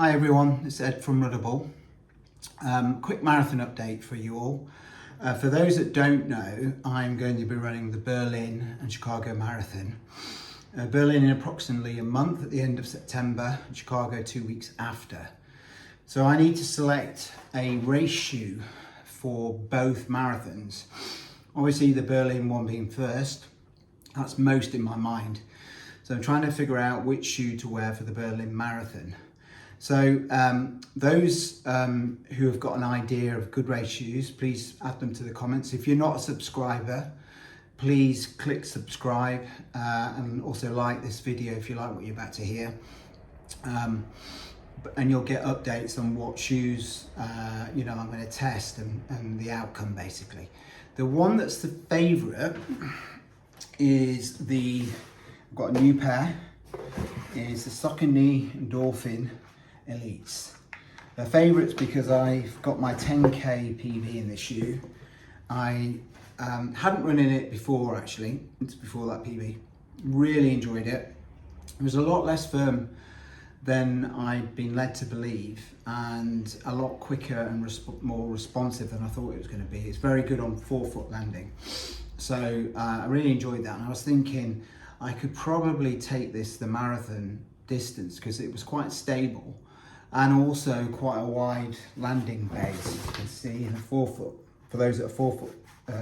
Hi everyone, it's Ed from Ruddable. Quick marathon update for you all. For those that don't know, I'm going to be running the Berlin and Chicago Marathon. Berlin in approximately a month at the end of September, and Chicago 2 weeks after. So I need to select a race shoe for both marathons. Obviously the Berlin one being first, that's most in my mind. So I'm trying to figure out which shoe to wear for the Berlin Marathon. So those who have got an idea of good race shoes, please add them to the comments. If you're not a subscriber, please click subscribe and also like this video if you like what you're about to hear. And you'll get updates on what shoes I'm going to test and the outcome basically. The one that's the favourite is I've got a new pair, is the Saucony Endorphin Elites. They're favourites because I've got my 10k PB in this shoe. I hadn't run in it before actually, it's before that PB. Really enjoyed it. It was a lot less firm than I'd been led to believe and a lot quicker and more responsive than I thought it was going to be. It's very good on forefoot landing. So I really enjoyed that, and I was thinking I could probably take this the marathon distance because it was quite stable and also quite a wide landing base, as you can see, in a forefoot. For those that are forefoot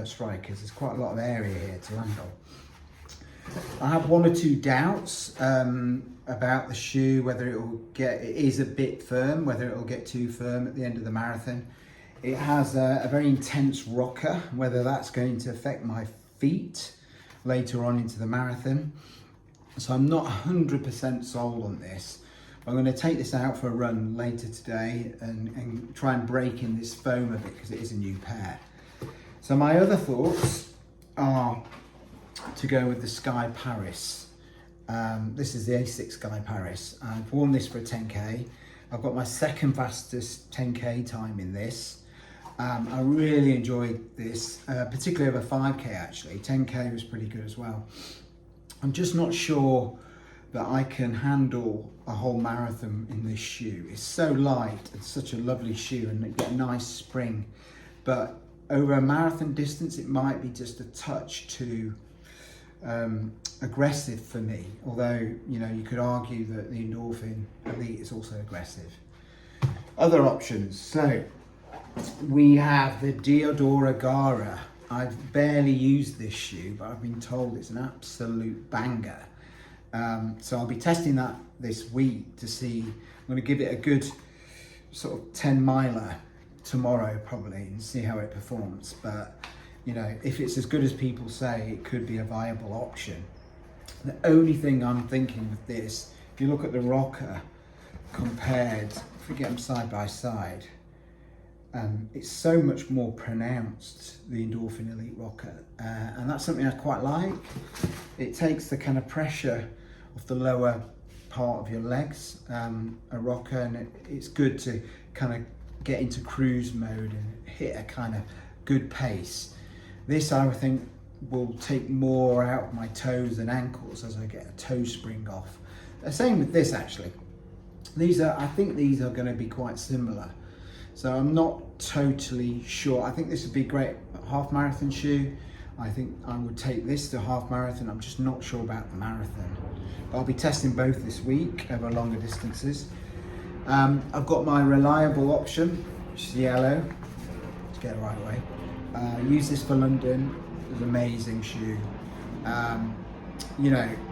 strikers, there's quite a lot of area here to land on. I have one or two doubts about the shoe, whether it is a bit firm, whether it will get too firm at the end of the marathon. It has a very intense rocker, whether that's going to affect my feet later on into the marathon. So I'm not 100% sold on this. I'm going to take this out for a run later today and try and break in this foam a bit because it is a new pair. So my other thoughts are to go with the Sky Paris. This is the A6 Sky Paris. I've worn this for a 10k. I've got my second fastest 10k time in this. I really enjoyed this, particularly over 5k actually. 10k was pretty good as well. I'm just not sure that I can handle a whole marathon in this shoe. It's so light, it's such a lovely shoe, and you get a nice spring. But over a marathon distance, it might be just a touch too aggressive for me. Although, you could argue that the Endorphin Elite is also aggressive. Other options, so we have the Diadora Gara. I've barely used this shoe, but I've been told it's an absolute banger. So I'll be testing that this week to see. I'm going to give it a good sort of 10 miler tomorrow probably and see how it performs. But if it's as good as people say, it could be a viable option. The only thing I'm thinking with this, if you look at the rocker compared, if we get them side by side, it's so much more pronounced, the Endorphin Elite rocker, and that's something I quite like. It takes the kind of pressure off the lower part of your legs, a rocker, and it's good to kind of get into cruise mode and hit a kind of good pace. This, I think, will take more out of my toes and ankles as I get a toe spring off. The same with this actually. I think these are going to be quite similar. So I'm not totally sure. I think this would be great half marathon shoe. I think I would take this to half marathon. I'm just not sure about the marathon. But I'll be testing both this week over longer distances. I've got my reliable option, which is yellow, to get the right way. Use this for London. It's an amazing shoe.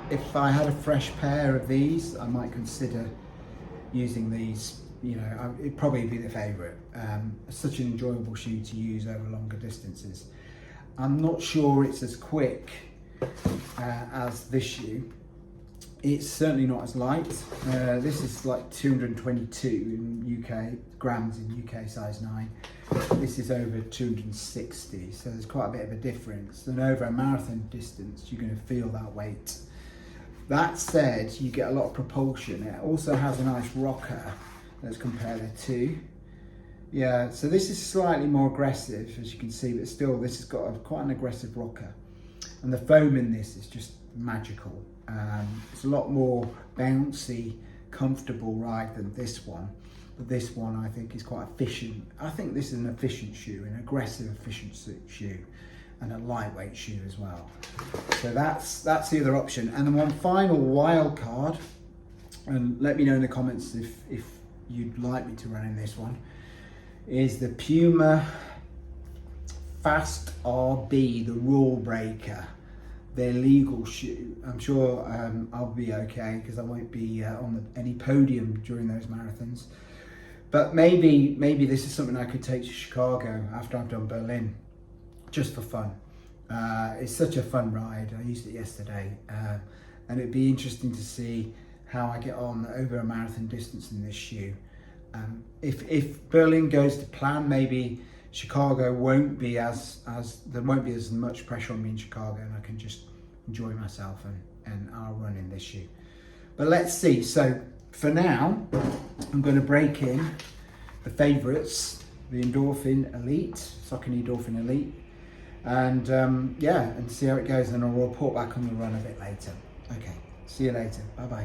If I had a fresh pair of these, I might consider using these. It'd probably be the favourite. Such an enjoyable shoe to use over longer distances. I'm not sure it's as quick as this shoe. It's certainly not as light. This is like 222 in UK grams in UK size 9. This is over 260, so there's quite a bit of a difference. And over a marathon distance, you're going to feel that weight. That said, you get a lot of propulsion. It also has a nice rocker. Let's compare the two. Yeah, so this is slightly more aggressive, as you can see, but still this has got quite an aggressive rocker. And the foam in this is just magical. It's a lot more bouncy comfortable ride than this one. But this one I think is quite efficient. I think this is an efficient shoe, an aggressive efficient shoe, and a lightweight shoe as well. So that's the other option. And then one final wild card, and let me know in the comments if you'd like me to run in this one, is the Puma Fast RB, the Rule Breaker, their legal shoe. I'm sure I'll be okay because I won't be on any podium during those marathons. But maybe this is something I could take to Chicago after I've done Berlin, just for fun. It's such a fun ride. I used it yesterday, and it'd be interesting to see how I get on over a marathon distance in this shoe. If Berlin goes to plan, maybe Chicago won't be there won't be as much pressure on me in Chicago, and I can just enjoy myself and I'll run in this shoe. But let's see. So for now, I'm going to break in the favourites, the Endorphin Elite, Saucony Endorphin Elite, and yeah, and see how it goes, and I'll report back on the run a bit later. Okay, see you later. Bye bye.